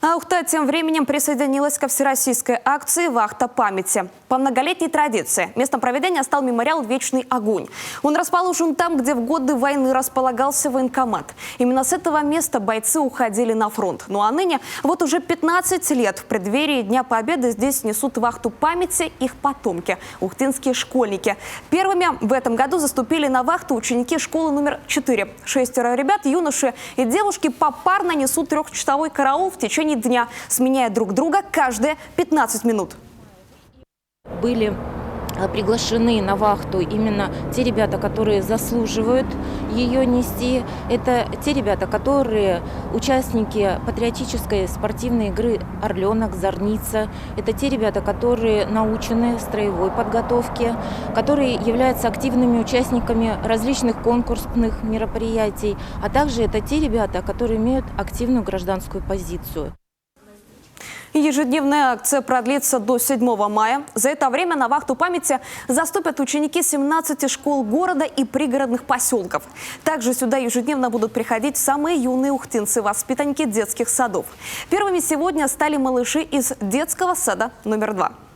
А Ухта тем временем присоединилась ко всероссийской акции «Вахта памяти». По многолетней традиции местом проведения стал мемориал «Вечный огонь». Он расположен там, где в годы войны располагался военкомат. Именно с этого места бойцы уходили на фронт. Ну а ныне, вот уже 15 лет в преддверии Дня Победы здесь несут вахту памяти их потомки – ухтинские школьники. Первыми в этом году заступили на вахту ученики школы номер 4. 6 ребят, юноши и девушки попарно несут трехчасовой караул в течение дня, сменяя друг друга каждые 15 минут. Были приглашены на вахту именно те ребята, которые заслуживают ее нести. Это те ребята, которые участники патриотической спортивной игры «Орленок», «Зорница». Это те ребята, которые научены строевой подготовке, которые являются активными участниками различных конкурсных мероприятий. А также это те ребята, которые имеют активную гражданскую позицию. Ежедневная акция продлится до 7 мая. За это время на вахту памяти заступят ученики 17 школ города и пригородных поселков. Также сюда ежедневно будут приходить самые юные ухтинцы, воспитанники детских садов. Первыми сегодня стали малыши из детского сада номер 2.